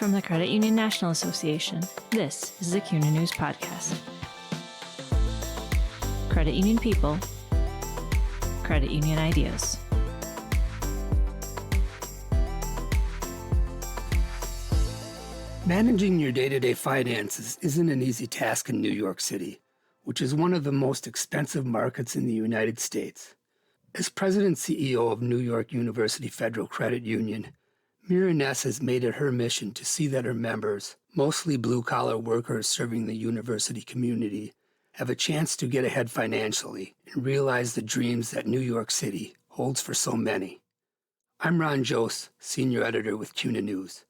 From the Credit Union National Association, this is the CUNA News Podcast. Credit union people, credit union ideas. Managing your day-to-day finances isn't an easy task in New York City, which is one of the most expensive markets in the United States. As President and CEO of New York University Federal Credit Union, Mira Ness has made it her mission to see that her members, mostly blue-collar workers serving the university community, have a chance to get ahead financially and realize the dreams that New York City holds for so many. I'm Ron Jose, Senior Editor with CUNA News.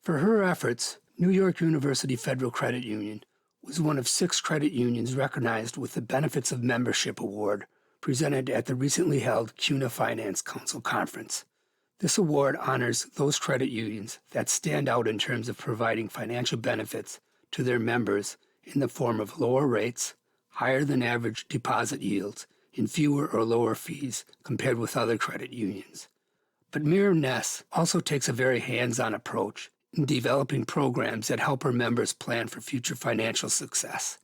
For her efforts, New York University Federal Credit Union was one of 6 credit unions recognized with the Benefits of Membership Award presented at the recently held CUNA Finance Council Conference. This award honors those credit unions that stand out in terms of providing financial benefits to their members in the form of lower rates, higher than average deposit yields, and fewer or lower fees compared with other credit unions. But Mira Ness also takes a very hands-on approach in developing programs that help her members plan for future financial success.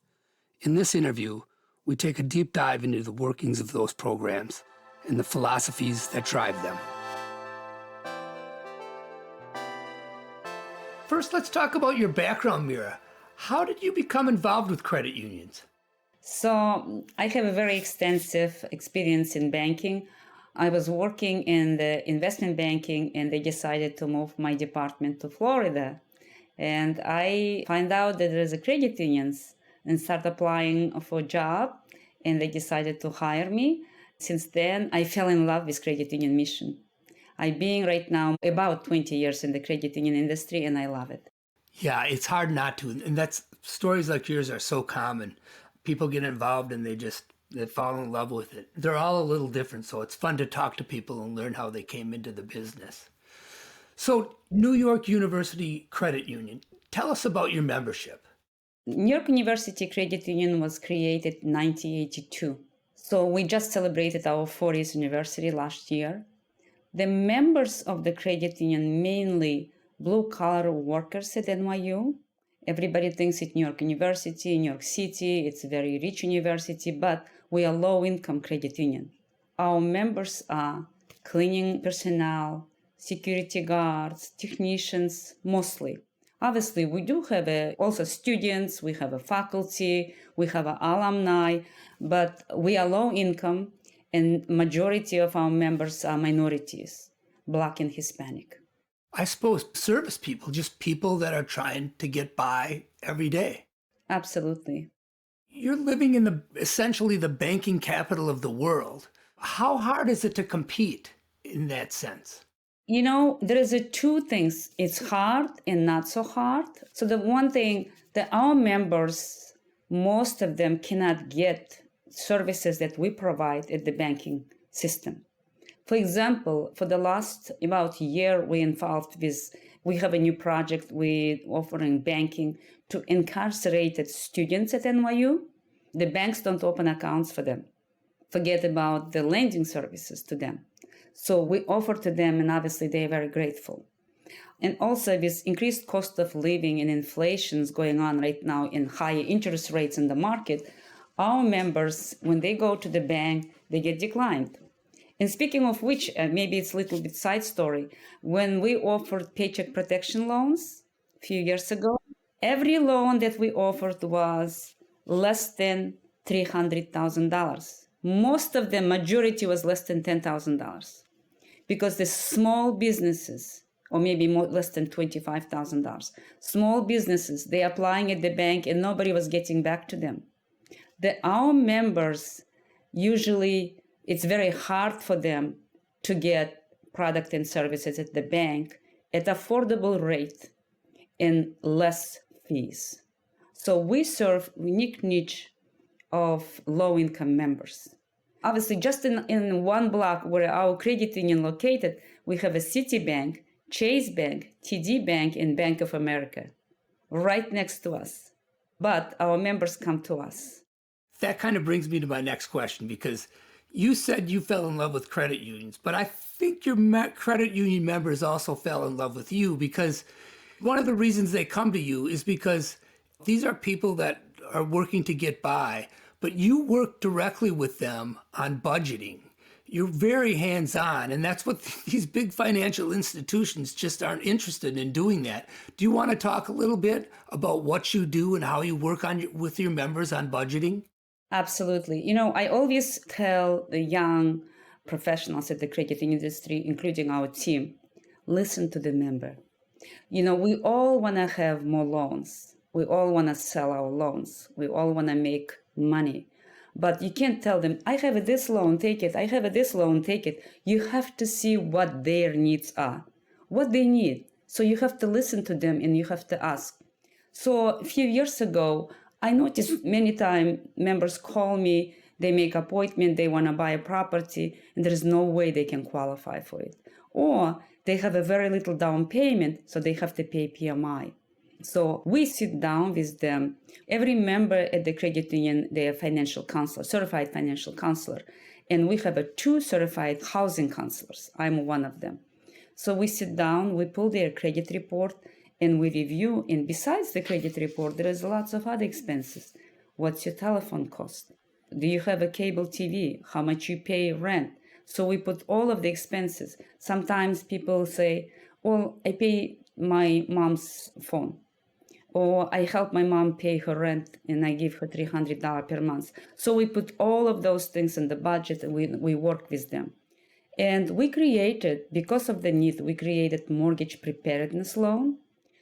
In this interview, we take a deep dive into the workings of those programs and the philosophies that drive them. First, let's talk about your background, Mira. How did you become involved with credit unions? So I have a very extensive experience in banking. I was working in the investment banking and they decided to move my department to Florida. And I find out that there's a credit unions and start applying for a job and they decided to hire me. Since then, I fell in love with credit union mission. I've been right now about 20 years in the credit union industry and I love it. Yeah, it's hard not to. And that's stories like yours are so common. People get involved and they fall in love with it. They're all a little different, so it's fun to talk to people and learn how they came into the business. So, New York University Credit Union, tell us about your membership. New York University Credit Union was created in 1982. So we just celebrated our 40th anniversary last year. The members of the credit union, mainly blue-collar workers at NYU. Everybody thinks it's New York University, New York City, it's a very rich university, but we are low-income credit union. Our members are cleaning personnel, security guards, technicians, mostly. Obviously, we do have also students, we have a faculty, we have alumni, but we are low-income, and majority of our members are minorities, Black and Hispanic. I suppose service people, just people that are trying to get by every day. Absolutely. You're living in essentially the banking capital of the world. How hard is it to compete in that sense? You know, there is 2 things. It's hard and not so hard. So the one thing that our members, most of them cannot get services that we provide at the banking system. For example, for the last about year, we have a new project with offering banking to incarcerated students at NYU. The banks don't open accounts for them. Forget about the lending services to them. So we offer to them, and obviously they're very grateful. And also with increased cost of living and inflations going on right now and higher interest rates in the market, our members, when they go to the bank, they get declined. And speaking of which, maybe it's a little bit side story, when we offered paycheck protection loans a few years ago, every loan that we offered was less than $300,000. Most of the majority was less than $10,000 because the small businesses, or maybe less than $25,000, small businesses, they applying at the bank and nobody was getting back to them. Our members, usually it's very hard for them to get product and services at the bank at affordable rate and less fees. So we serve unique niche of low-income members. Obviously, just in one block where our credit union located, we have a Citibank, Chase Bank, TD Bank, and Bank of America right next to us. But our members come to us. That kind of brings me to my next question, because you said you fell in love with credit unions, but I think your credit union members also fell in love with you because One of the reasons they come to you is because these are people that are working to get by, but you work directly with them on budgeting. You're very hands-on, and that's what these big financial institutions just aren't interested in doing that. Do you want to talk a little bit about what you do and how you work with your members on budgeting? Absolutely. I always tell the young professionals at the crediting industry, including our team, listen to the member. We all want to have more loans. We all want to sell our loans. We all want to make money. But you can't tell them, I have this loan, take it. I have this loan, take it. You have to see what their needs are, what they need. So you have to listen to them and you have to ask. So a few years ago, I noticed many times members call me, they make appointment, they want to buy a property, and there is no way they can qualify for it. Or they have a very little down payment, so they have to pay PMI. So we sit down with them. Every member at the credit union, they are financial counselor, certified financial counselor. And we have 2 certified housing counselors. I'm one of them. So we sit down, we pull their credit report, and we review. And besides the credit report, there is lots of other expenses. What's your telephone cost? Do you have a cable TV? How much you pay rent? So we put all of the expenses. Sometimes people say, well, I pay my mom's phone. Or I help my mom pay her rent and I give her $300 per month. So we put all of those things in the budget and we work with them. And we created, because of the need, we created mortgage preparedness loan.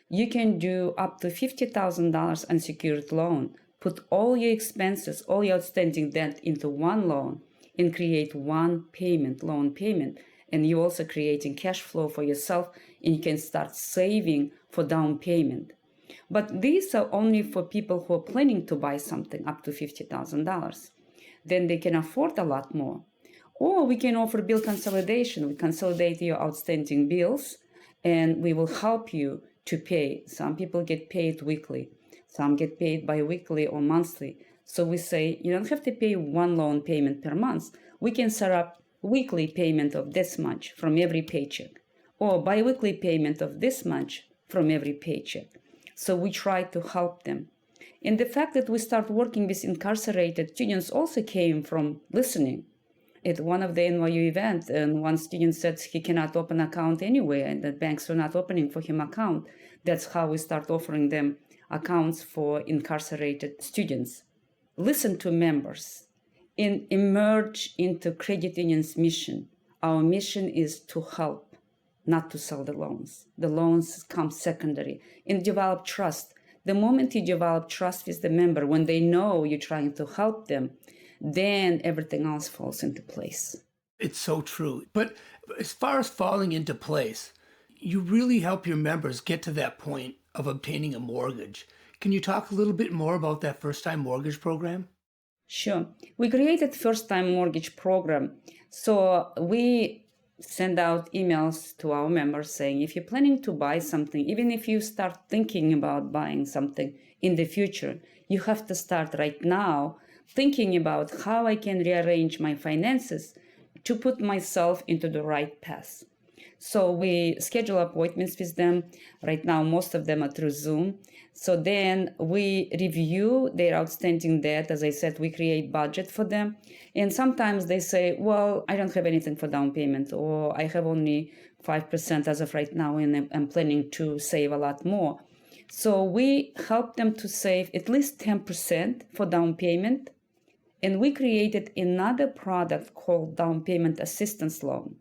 You can do up to $50,000 unsecured loan, put all your expenses, all your outstanding debt into one loan and create one payment, loan payment. And you're also creating cash flow for yourself and you can start saving for down payment. But these are only for people who are planning to buy something up to $50,000. Then they can afford a lot more. Or we can offer bill consolidation. We consolidate your outstanding bills and we will help you to pay. Some people get paid weekly. Some get paid bi-weekly or monthly. So we say, you don't have to pay one loan payment per month. We can set up weekly payment of this much from every paycheck or bi-weekly payment of this much from every paycheck. So we try to help them. And the fact that we start working with incarcerated students also came from listening. At one of the NYU events, and one student said he cannot open an account anywhere and the banks were not opening for him account. That's how we start offering them accounts for incarcerated students. Listen to members and emerge into credit union's mission. Our mission is to help, not to sell the loans. The loans come secondary. And develop trust. The moment you develop trust with the member, when they know you're trying to help them, then everything else falls into place. It's so true. But as far as falling into place, you really help your members get to that point of obtaining a mortgage. Can you talk a little bit more about that first-time mortgage program? Sure. We created first-time mortgage program. So we send out emails to our members saying, if you're planning to buy something, even if you start thinking about buying something in the future, you have to start right now thinking about how I can rearrange my finances to put myself into the right path. So we schedule appointments with them. Right now, most of them are through Zoom. So then we review their outstanding debt. As I said, we create budget for them. And sometimes they say, well, I don't have anything for down payment, or I have only 5% as of right now, and I'm planning to save a lot more. So we help them to save at least 10% for down payment. And we created another product called down payment assistance loan.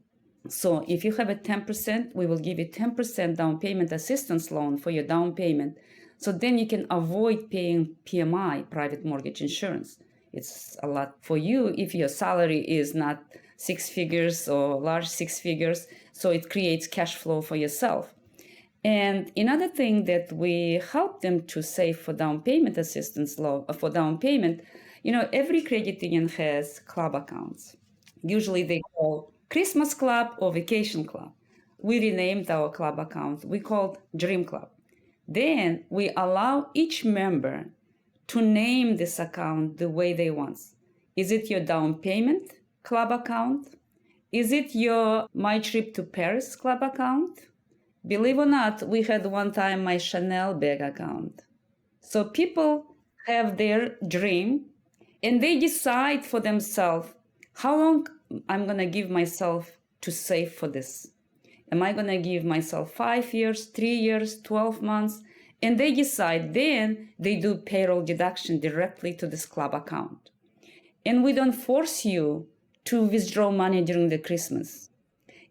So if you have a 10%, we will give you 10% down payment assistance loan for your down payment. So then you can avoid paying PMI, private mortgage insurance. It's a lot for you if your salary is not 6 figures or large 6 figures. So it creates cash flow for yourself. And another thing that we help them to save for down payment assistance loan, for down payment, every credit union has club accounts. Usually they call Christmas Club or Vacation Club. We renamed our club account. We called Dream Club. Then we allow each member to name this account the way they want. Is it your down payment club account? Is it your My Trip to Paris club account? Believe or not, we had one time my Chanel bag account. So people have their dream and they decide for themselves how long I'm going to give myself to save for this. Am I going to give myself 5 years, 3 years, 12 months? And they decide, then they do payroll deduction directly to this club account. And we don't force you to withdraw money during the Christmas.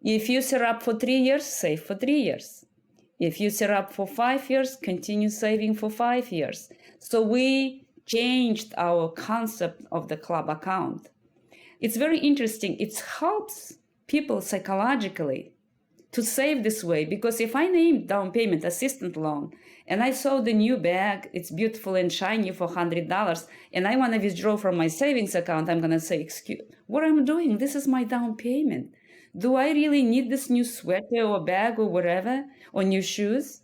If you set up for 3 years, save for 3 years. If you set up for 5 years, continue saving for 5 years. So we changed our concept of the club account. It's very interesting. It helps people psychologically to save this way, because if I name down payment assistant loan and I saw the new bag, it's beautiful and shiny for $100, and I want to withdraw from my savings account, I'm going to say, excuse, what I'm doing? This is my down payment. Do I really need this new sweater or bag or whatever, or new shoes?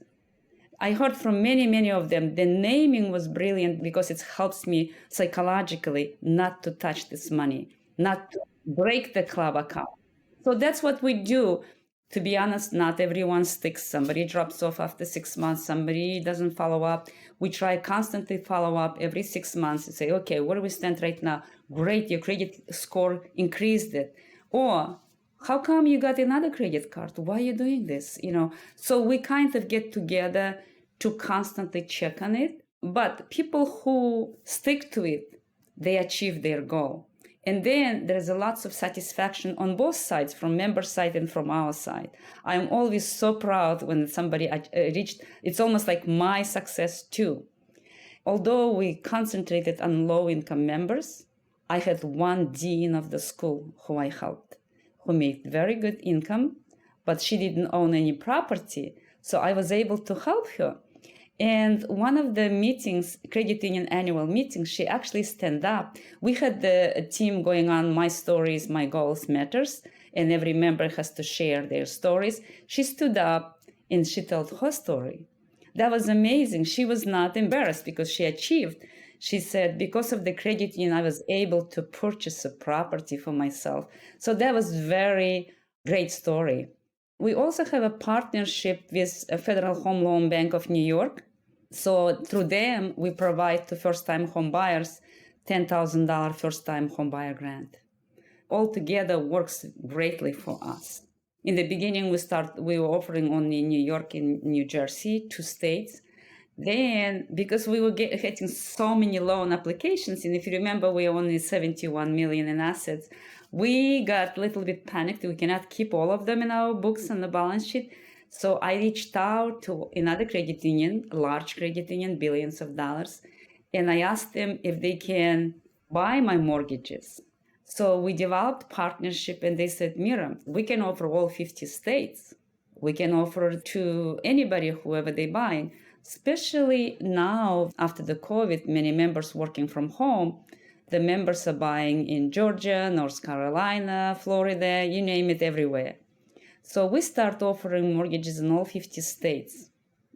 I heard from many of them, the naming was brilliant because it helps me psychologically not to touch this money, not to break the club account. So that's what we do. To be honest, not everyone sticks. Somebody drops off after 6 months. Somebody doesn't follow up. We try constantly follow up every 6 months and say, okay, where do we stand right now? Great, your credit score increased it. Or how come you got another credit card? Why are you doing this? So we kind of get together to constantly check on it. But people who stick to it, they achieve their goal. And then there's a lots of satisfaction on both sides, from member side and from our side. I'm always so proud when somebody reached, it's almost like my success too. Although we concentrated on low-income members, I had one dean of the school who I helped, who made very good income, but she didn't own any property. So I was able to help her. And one of the meetings, credit union annual meetings, she actually stand up. We had the team going on, my stories, my goals matters, and every member has to share their stories. She stood up and she told her story. That was amazing. She was not embarrassed because she achieved. She said, because of the credit union, I was able to purchase a property for myself. So that was very great story. We also have a partnership with a Federal Home Loan Bank of New York. So through them, we provide to first-time home buyers $10,000 first-time home buyer grant. Altogether works greatly for us. In the beginning, we were offering only in New York and New Jersey, 2 states. Then, because we were getting so many loan applications, and if you remember, we are only 71 million in assets, we got a little bit panicked. We cannot keep all of them in our books on the balance sheet. So I reached out to another credit union, a large credit union, billions of dollars, and I asked them if they can buy my mortgages. So we developed partnership, and they said, Mira, we can offer all 50 states. We can offer to anybody, whoever they buy. Especially now, after the COVID, many members working from home, the members are buying in Georgia, North Carolina, Florida, you name it, everywhere. So we start offering mortgages in all 50 states.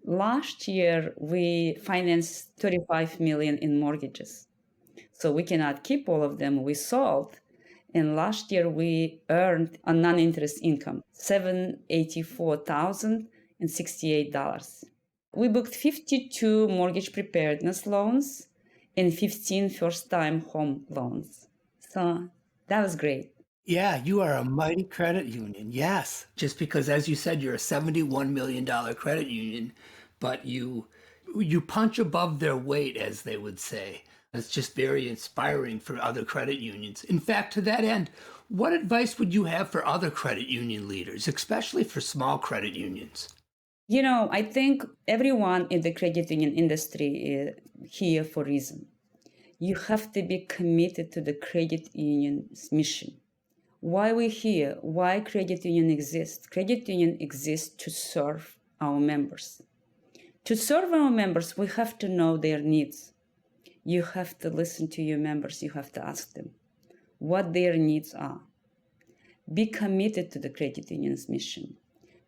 Last year, we financed 35 million in mortgages. So we cannot keep all of them. We sold. And last year, we earned a non-interest income, $784,068. We booked 52 mortgage preparedness loans and 15 first-time home loans. So that was great. Yeah, you are a mighty credit union. Yes. Just because, as you said, you're a $71 million credit union, but you punch above their weight, as they would say. It's just very inspiring for other credit unions. In fact, to that end, what advice would you have for other credit union leaders, especially for small credit unions? I think everyone in the credit union industry is here for a reason. You have to be committed to the credit union's mission. Why we're here, why credit union exists. Credit union exists to serve our members. To serve our members, we have to know their needs. You have to listen to your members. You have to ask them what their needs are. Be committed to the credit union's mission.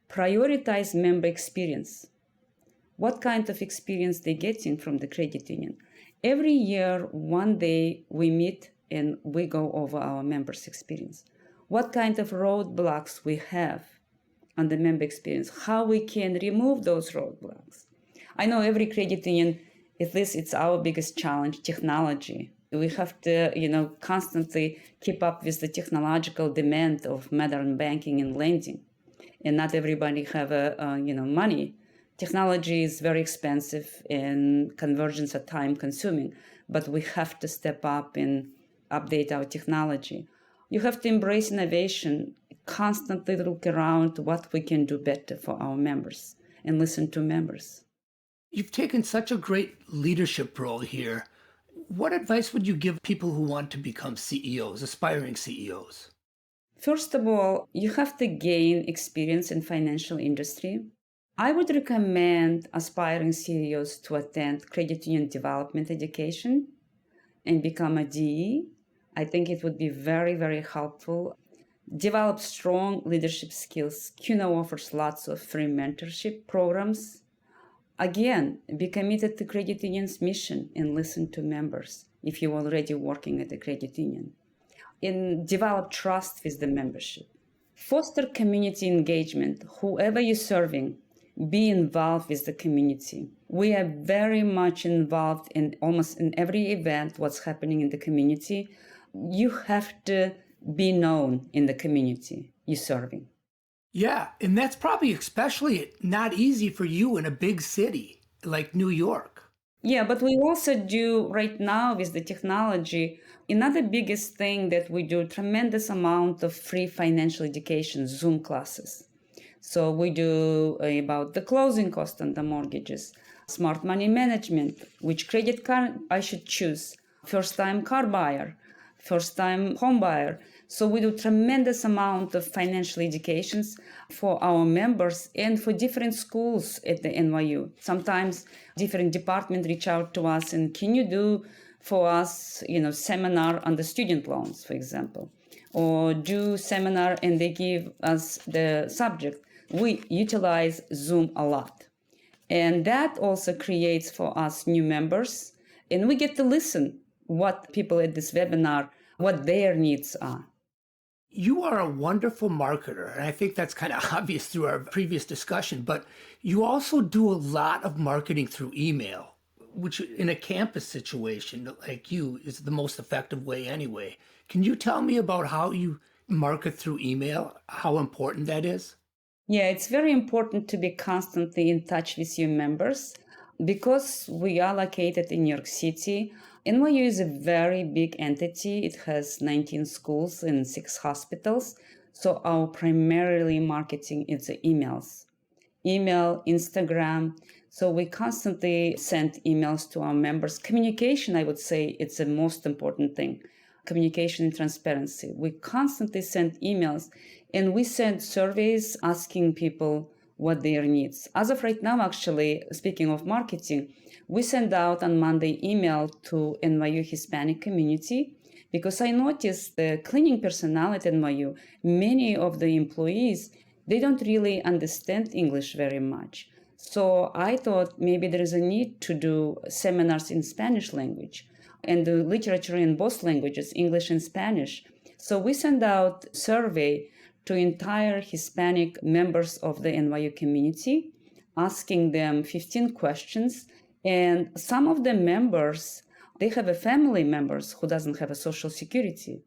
Prioritize member experience. What kind of experience they're getting from the credit union? Every year, one day, we meet and we go over our members' experience. What kind of roadblocks we have on the member experience, how we can remove those roadblocks. I know every credit union, at least it's our biggest challenge, technology. We have to, constantly keep up with the technological demand of modern banking and lending. And not everybody have money. Technology is very expensive and conversions are time consuming, but we have to step up and update our technology. You have to embrace innovation, constantly look around what we can do better for our members and listen to members. You've taken such a great leadership role here. What advice would you give people who want to become CEOs, aspiring CEOs? First of all, you have to gain experience in financial industry. I would recommend aspiring CEOs to attend credit union development education and become a DE. I think it would be very, very helpful. Develop strong leadership skills. CUNA offers lots of free mentorship programs. Again, be committed to credit union's mission and listen to members if you're already working at a credit union. And develop trust with the membership. Foster community engagement. Whoever you're serving, be involved with the community. We are very much involved in almost in every event, what's happening in the community. You have to be known in the community you're serving. Yeah, and that's probably especially not easy for you in a big city like New York. Yeah, but we also do right now with the technology, another biggest thing that we do, tremendous amount of free financial education, Zoom classes. So we do about the closing cost on the mortgages, smart money management, which credit card I should choose, first-time car buyer, first-time home buyer. So we do tremendous amount of financial educations for our members and for different schools at the NYU. Sometimes different departments reach out to us and can you do for us, seminar on the student loans, for example, or do seminar and they give us the subject. We utilize Zoom a lot. And that also creates for us new members. And we get to listen what people at this webinar, what their needs are. You are a wonderful marketer, and I think that's kind of obvious through our previous discussion, but you also do a lot of marketing through email, which in a campus situation like you is the most effective way anyway. Can you tell me about how you market through email, how important that is? Yeah, it's very important to be constantly in touch with your members. Because we are located in New York City, NYU is a very big entity. It has 19 schools and 6 hospitals. So our primarily marketing is the emails. Email, Instagram. So we constantly send emails to our members. Communication, I would say, it's the most important thing. Communication and transparency. We constantly send emails and we send surveys asking people what their needs. As of right now, actually, speaking of marketing, we send out on Monday email to NYU Hispanic community because I noticed the cleaning personnel at NYU, many of the employees, they don't really understand English very much. So I thought maybe there is a need to do seminars in Spanish language and the literature in both languages, English and Spanish. So we send out survey to entire Hispanic members of the NYU community, asking them 15 questions. And some of the members, they have a family members who doesn't have a social security.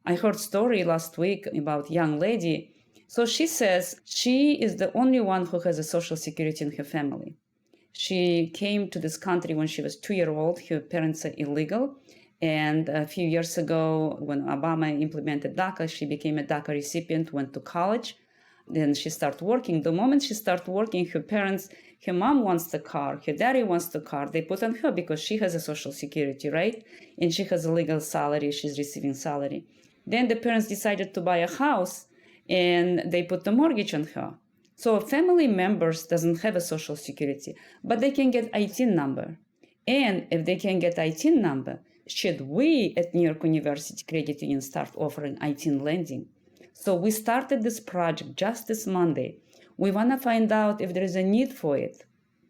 I heard a story last week about a young lady. So she says she is the only one who has a social security in her family. She came to this country when she was 2 years old. Her parents are illegal. And a few years ago, when Obama implemented DACA, she became a DACA recipient, went to college. Then she started working. The moment she started working, her mom wants the car, her daddy wants the car. They put on her because she has a social security, right? And she has a legal salary. She's receiving salary. Then the parents decided to buy a house and they put the mortgage on her. So family members doesn't have a social security, but they can get ITIN number. And if they can get ITIN number, should we at New York University Credit Union start offering ITIN lending? So we started this project just this Monday. We want to find out if there is a need for it.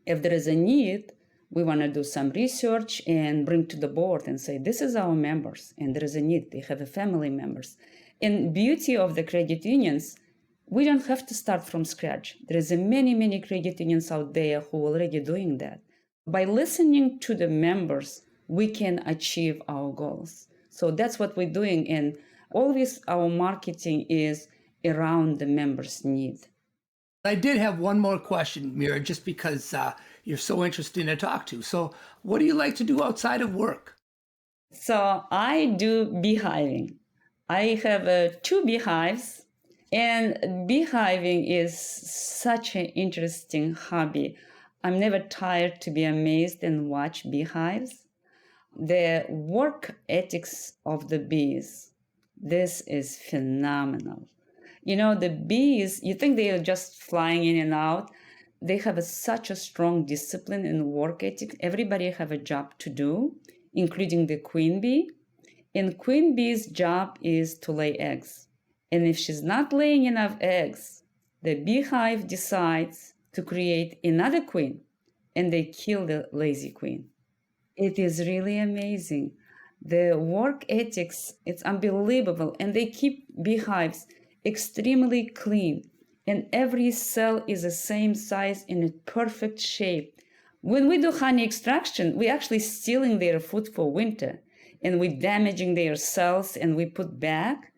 If there is a need, we want to do some research and bring to the board and say, this is our members and there is a need. They have a family members. And beauty of the credit unions, We don't have to start from scratch. There is many credit unions out there who are already doing that. By listening to the members, we can achieve our goals. So that's what we're doing. And always our marketing is around the members' need. I did have one more question, Mira, just because you're so interesting to talk to. So what do you like to do outside of work? So I do beehiving. I have 2 beehives, and beehiving is such an interesting hobby. I'm never tired to be amazed and watch beehives. The work ethics of the bees, this is phenomenal. You know, the bees, you think they are just flying in and out. They have such a strong discipline and work ethic. Everybody have a job to do, including the queen bee. And queen bee's job is to lay eggs. And if she's not laying enough eggs, the beehive decides to create another queen, and they kill the lazy queen. It is really amazing. The work ethics, it's unbelievable. And they keep beehives extremely clean. And every cell is the same size in a perfect shape. When we do honey extraction, we're actually stealing their food for winter. And we're damaging their cells, and we put back.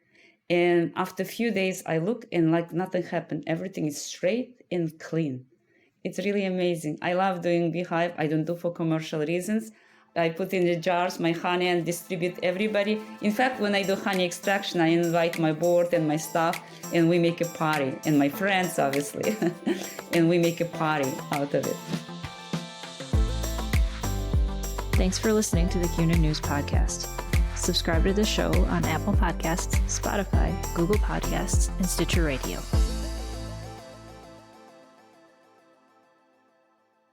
And after a few days, I look and like nothing happened. Everything is straight and clean. It's really amazing. I love doing beehive. I don't do for commercial reasons. I put in the jars my honey and distribute everybody. In fact, when I do honey extraction, I invite my board and my staff, and we make a party, and my friends, obviously, and we make a party out of it. Thanks for listening to the CUNA News Podcast. Subscribe to the show on Apple Podcasts, Spotify, Google Podcasts, and Stitcher Radio.